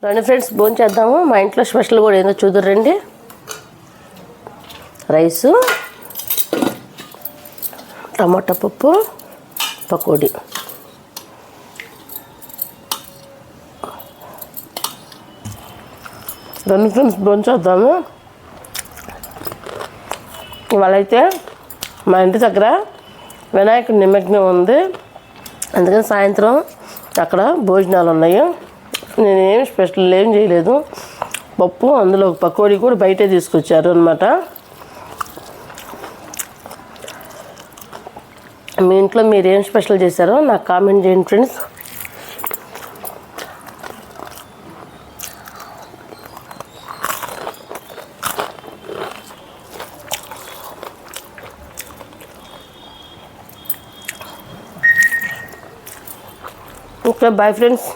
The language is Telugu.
రండి ఫ్రెండ్స్ భోజనం చేద్దాము. మా ఇంట్లో స్పెషల్ కూడా ఏందో చూద్దరు రండి. రైసు, టమాటా పప్పు, పకోడీ. రండి ఫ్రెండ్స్ భోజనం చేద్దాము. ఇవాళ అయితే మా ఇంటి దగ్గర వినాయకుడి నిమగ్నం ఉంది. అందుకని సాయంత్రం అక్కడ భోజనాలు ఉన్నాయి. నేనేమి స్పెషల్ ఏం చేయలేదు. పప్పు, అందులో పకోడీ కూడా బయటే తీసుకొచ్చారు అనమాట. మీ ఇంట్లో మీరు ఏం స్పెషల్ చేశారో నాకు కామెంట్ చేయండి ఫ్రెండ్స్. Okay bye friends.